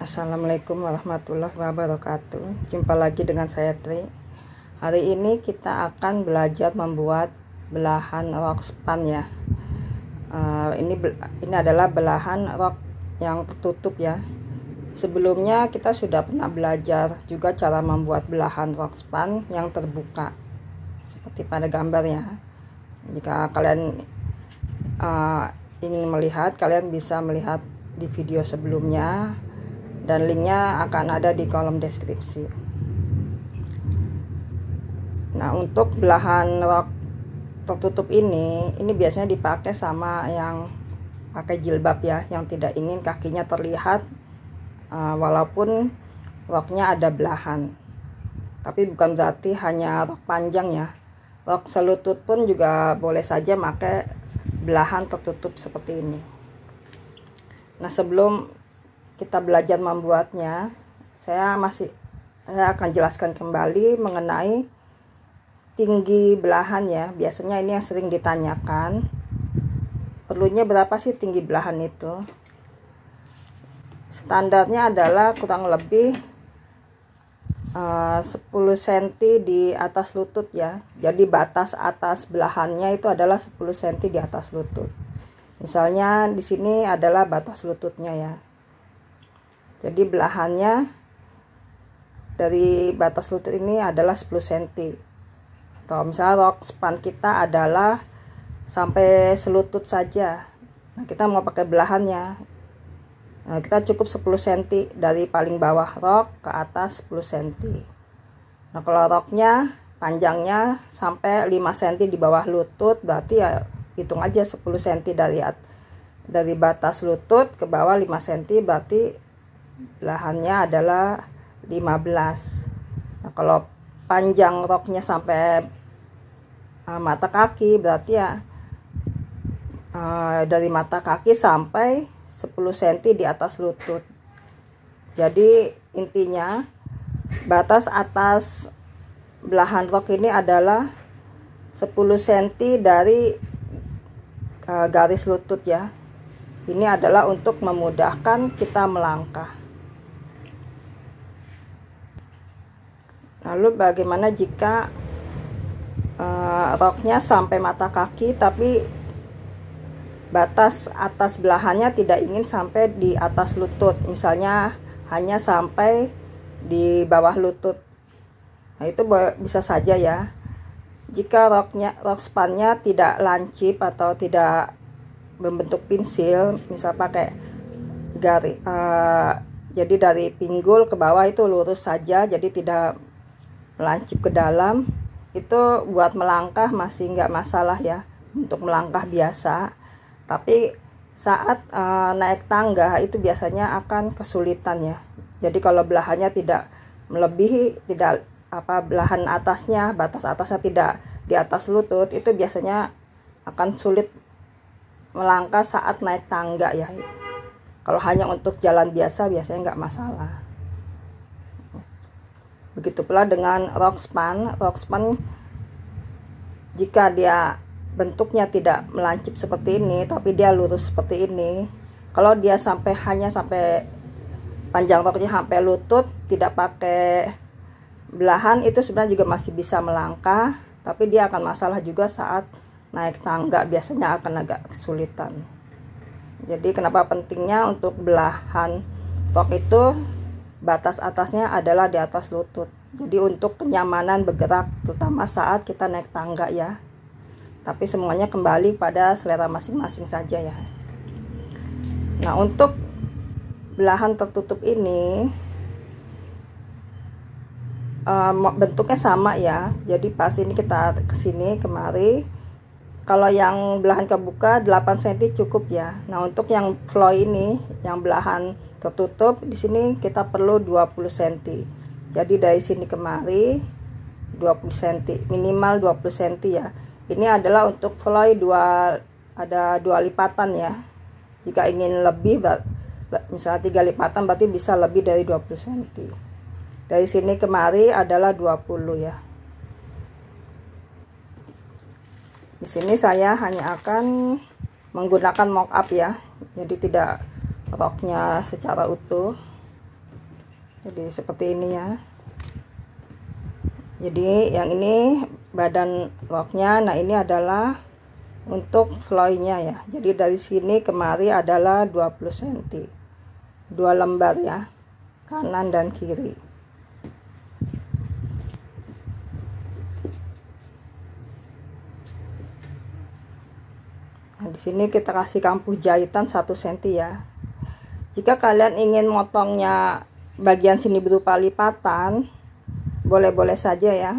Assalamualaikum warahmatullahi wabarakatuh. Jumpa lagi dengan saya Tri. Hari ini kita akan belajar membuat belahan rok span ya. Ini adalah belahan rok yang tertutup ya. Sebelumnya kita sudah pernah belajar juga cara membuat belahan rok span yang terbuka seperti pada gambarnya. Jika kalian ingin melihat, kalian bisa melihat di video sebelumnya dan linknya akan ada di kolom deskripsi. Nah, untuk belahan rok tertutup ini biasanya dipakai sama yang pakai jilbab ya, yang tidak ingin kakinya terlihat walaupun roknya ada belahan. Tapi bukan berarti hanya rok panjang ya, rok selutut pun juga boleh saja pakai belahan tertutup seperti ini. Nah, sebelum kita belajar membuatnya, saya akan jelaskan kembali mengenai tinggi belahan ya. Biasanya ini yang sering ditanyakan, perlunya berapa sih tinggi belahan itu. Standarnya adalah kurang lebih 10 cm di atas lutut ya. Jadi batas atas belahannya itu adalah 10 cm di atas lutut. Misalnya di sini adalah batas lututnya ya. Jadi belahannya dari batas lutut ini adalah 10 cm. Atau misalnya rok span kita adalah sampai selutut saja. Nah, kita mau pakai belahannya. Nah, kita cukup 10 cm dari paling bawah rok ke atas 10 cm. Nah, kalau roknya panjangnya sampai 5 cm di bawah lutut, berarti ya hitung aja 10 cm dari batas lutut ke bawah 5 cm, berarti belahannya adalah 15. Nah, kalau panjang roknya sampai mata kaki, berarti ya dari mata kaki sampai 10 cm di atas lutut. Jadi intinya batas atas belahan rok ini adalah 10 cm dari garis lutut ya. Ini adalah untuk memudahkan kita melangkah. Lalu bagaimana jika roknya sampai mata kaki tapi batas atas belahannya tidak ingin sampai di atas lutut, misalnya hanya sampai di bawah lutut. Nah, itu bisa saja ya. Jika rok spannya tidak lancip atau tidak membentuk pensil, misal pakai garis, jadi dari pinggul ke bawah itu lurus saja, jadi tidak melancip ke dalam, itu buat melangkah masih nggak masalah ya, untuk melangkah biasa. Tapi saat naik tangga itu biasanya akan kesulitan ya. Jadi kalau belahannya tidak melebihi, belahan atasnya, batas atasnya tidak di atas lutut, itu biasanya akan sulit melangkah saat naik tangga ya. Kalau hanya untuk jalan biasa biasanya nggak masalah. Begitu pula dengan rok span. Rok span jika dia bentuknya tidak melancip seperti ini, tapi dia lurus seperti ini, kalau dia hanya sampai panjang roknya sampai lutut, tidak pakai belahan, itu sebenarnya juga masih bisa melangkah. Tapi dia akan masalah juga saat naik tangga, biasanya akan agak kesulitan. Jadi kenapa pentingnya untuk belahan rok itu batas atasnya adalah di atas lutut. Jadi untuk kenyamanan bergerak, terutama saat kita naik tangga ya. Tapi semuanya kembali pada selera masing-masing saja ya. Nah, untuk belahan tertutup ini bentuknya sama ya. Jadi pas ini kita kesini kemari. Kalau yang belahan kebuka 8 cm cukup ya. Nah, untuk yang floy ini, yang belahan tertutup, di sini kita perlu 20 cm. Jadi dari sini kemari 20 cm, minimal 20 cm ya. Ini adalah untuk floy ada 2 lipatan ya. Jika ingin lebih, misalnya 3 lipatan, berarti bisa lebih dari 20 cm. Dari sini kemari adalah 20 ya. Di sini saya hanya akan menggunakan mock up ya. Jadi tidak roknya secara utuh. Jadi seperti ini ya. Jadi yang ini badan roknya. Nah ini adalah untuk floynya ya. Jadi dari sini kemari adalah 20 cm, 2 lembar ya, kanan dan kiri. Nah, di sini kita kasih kampuh jahitan 1 cm ya. Jika kalian ingin motongnya bagian sini berupa lipatan, boleh-boleh saja ya.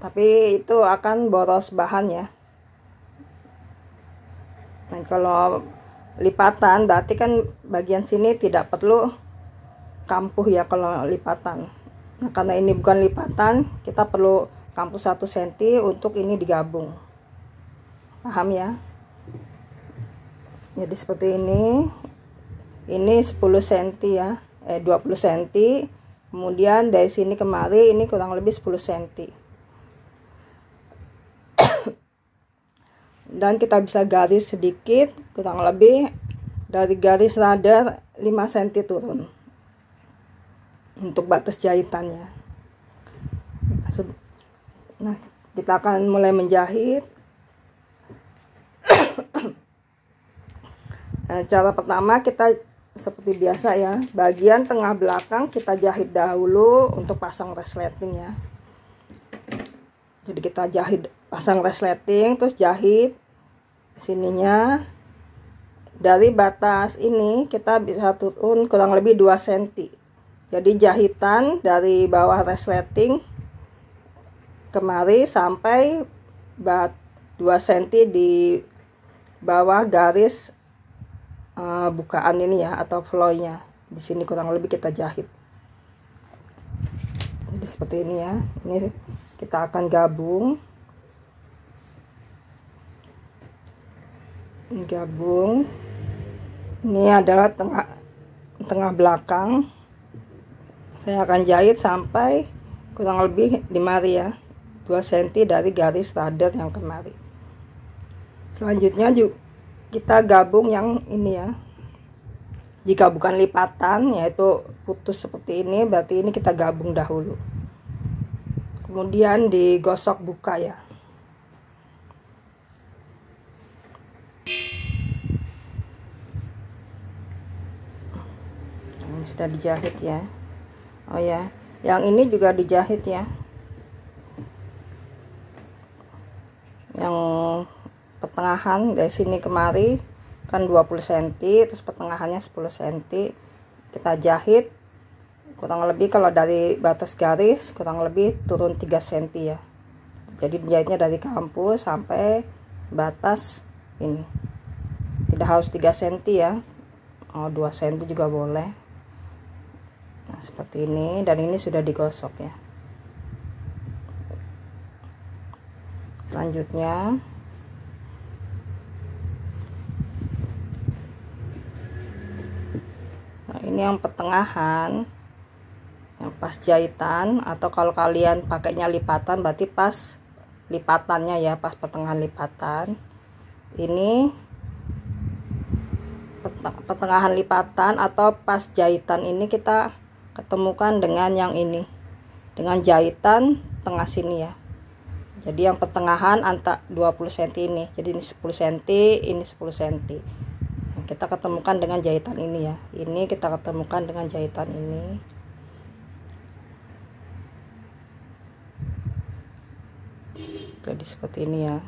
Tapi itu akan boros bahan ya. Nah, kalau lipatan berarti kan bagian sini tidak perlu kampuh ya kalau lipatan. Nah, karena ini bukan lipatan, kita perlu kampuh 1 cm untuk ini digabung. Paham ya? Jadi seperti ini. Ini 10 cm ya, 20 cm. Kemudian dari sini kemari ini kurang lebih 10 cm. Dan kita bisa garis sedikit, kurang lebih dari garis radar 5 cm turun untuk batas jahitannya. Nah, kita akan mulai menjahit. Nah, cara pertama kita seperti biasa ya, bagian tengah belakang kita jahit dahulu untuk pasang resleting ya. Jadi kita jahit, pasang resleting, terus jahit sininya. Dari batas ini kita bisa turun kurang lebih 2 cm. Jadi jahitan dari bawah resleting kemari sampai 2 cm di bawah garis bukaan ini ya, atau floynya. Di sini kurang lebih kita jahit. Jadi seperti ini ya. Ini kita akan gabung. Ini gabung. Ini adalah tengah belakang. Saya akan jahit sampai kurang lebih 5 ya, 2 cm dari garis radar yang kemari. Selanjutnya juga kita gabung yang ini ya. Jika bukan lipatan, yaitu putus seperti ini, berarti ini kita gabung dahulu. Kemudian digosok buka ya. Ini sudah dijahit ya. Oh ya, yang ini juga dijahit ya. Yang pertengahan dari sini kemari kan 20 cm, terus pertengahannya 10 cm. Kita jahit kurang lebih, kalau dari batas garis kurang lebih turun 3 cm ya. Jadi jahitnya dari kampuh sampai batas ini. Tidak harus 3 cm ya. 2 cm juga boleh. Nah, seperti ini, dan ini sudah digosok ya. Selanjutnya ini yang pertengahan, yang pas jahitan, atau kalau kalian pakainya lipatan berarti pas lipatannya ya, pas pertengahan lipatan. Ini pertengahan lipatan atau pas jahitan ini kita ketemukan dengan yang ini, dengan jahitan tengah sini ya. Jadi yang pertengahan antara 20 cm ini, jadi ini 10 cm, ini 10 cm. Kita ketemukan dengan jahitan ini ya. Ini kita ketemukan dengan jahitan ini. Jadi seperti ini ya.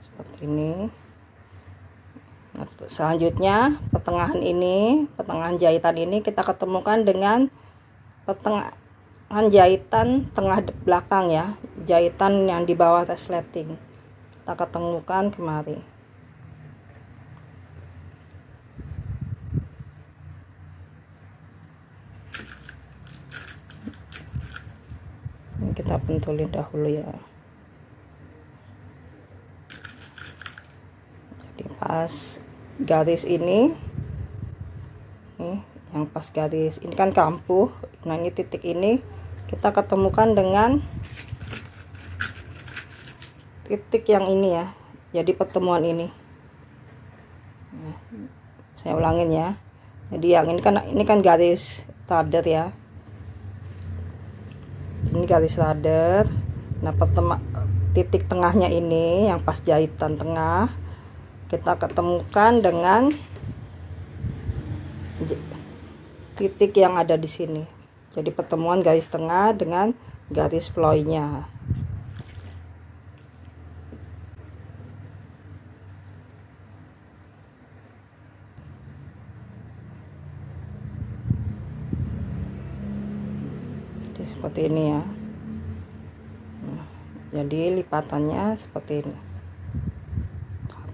Seperti ini. Nah, selanjutnya pertengahan ini, pertengahan jahitan ini kita ketemukan dengan pertengahan jahitan tengah belakang ya, jahitan yang di bawah resleting kita ketemukan kemari. Ini kita pentulin dahulu ya. Jadi pas garis ini nih, yang pas garis ini kan kampuh. Nah, ini titik ini kita ketemukan dengan titik yang ini ya, jadi pertemuan ini. Nah, saya ulangin ya. Jadi yang ini kan garis ladder ya. Ini garis ladder. Nah, titik tengahnya ini yang pas jahitan tengah kita ketemukan dengan titik yang ada di sini. Jadi pertemuan garis tengah dengan garis ploynya. Jadi seperti ini ya. Nah, jadi lipatannya seperti ini.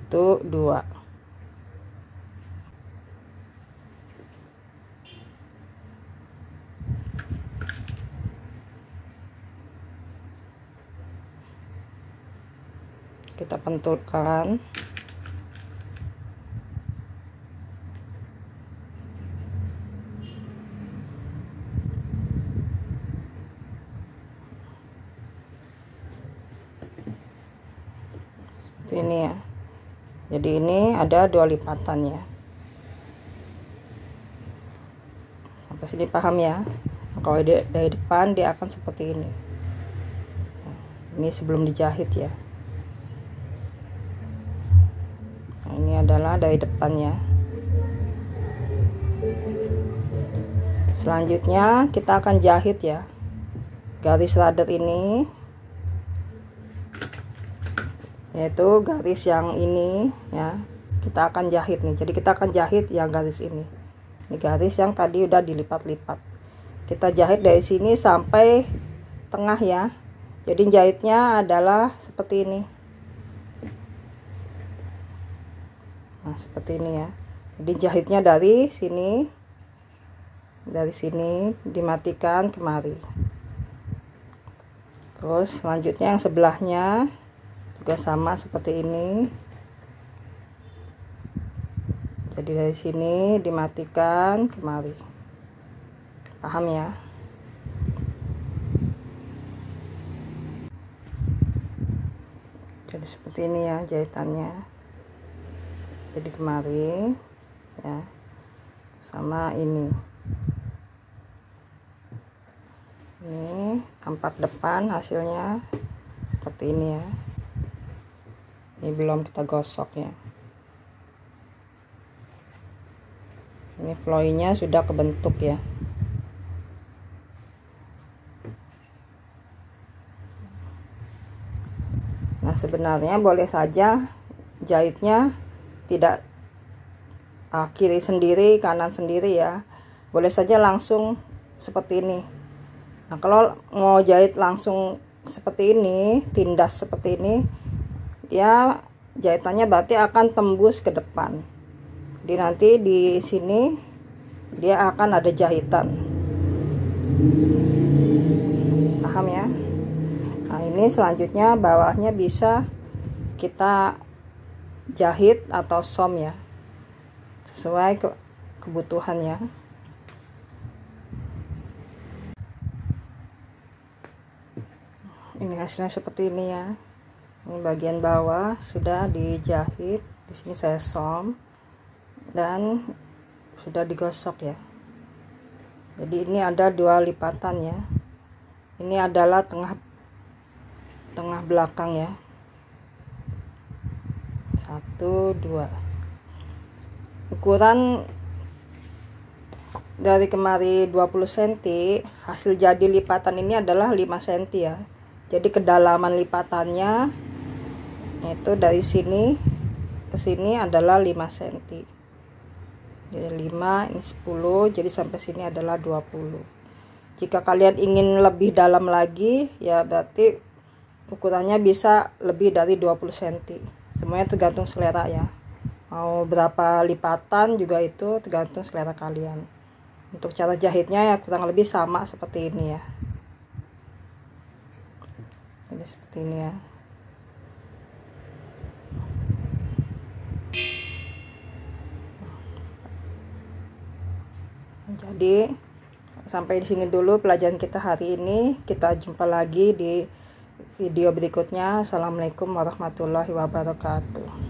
1, 2. Kita pentulkan. Seperti ini ya. Jadi ini ada 2 lipatan ya. Sampai sini paham ya. Kalau dari depan dia akan seperti ini. Ini sebelum dijahit ya. Nah, ini adalah dari depannya. Selanjutnya kita akan jahit ya. Garis ladder ini, yaitu garis yang ini ya, kita akan jahit nih. Jadi kita akan jahit yang garis ini. Ini garis yang tadi udah dilipat-lipat. Kita jahit dari sini sampai tengah ya. Jadi jahitnya adalah seperti ini. Nah, seperti ini ya. Jadi jahitnya dari sini dimatikan kemari. Terus selanjutnya yang sebelahnya juga sama seperti ini. Jadi dari sini dimatikan kemari. Paham ya? Jadi seperti ini ya jahitannya. Jadi kemari ya, sama ini tampak depan hasilnya seperti ini ya. Ini belum kita gosok ya. Ini ploynya sudah kebentuk ya. Nah, sebenarnya boleh saja jahitnya tidak kiri sendiri kanan sendiri ya, boleh saja langsung seperti ini. Nah, kalau mau jahit langsung seperti ini, tindas seperti ini ya, jahitannya berarti akan tembus ke depan. Jadi nanti di sini dia akan ada jahitan. Paham ya? Nah, ini selanjutnya bawahnya bisa kita jahit atau som ya, sesuai kebutuhannya. Ini hasilnya seperti ini ya. Ini bagian bawah sudah dijahit. Di sini saya som dan sudah digosok ya. Jadi ini ada 2 lipatan ya. Ini adalah tengah belakang ya. 1, 2. Ukuran dari kemari 20 cm, hasil jadi lipatan ini adalah 5 cm ya. Jadi kedalaman lipatannya itu dari sini ke sini adalah 5 cm. Jadi 5, ini 10, jadi sampai sini adalah 20. Jika kalian ingin lebih dalam lagi ya, berarti ukurannya bisa lebih dari 20 cm. Semuanya tergantung selera ya. Mau berapa lipatan juga itu tergantung selera kalian. Untuk cara jahitnya ya kurang lebih sama seperti ini ya. Jadi seperti ini ya. Jadi sampai di sini dulu pelajaran kita hari ini. Kita jumpa lagi di video berikutnya. Assalamualaikum warahmatullahi wabarakatuh.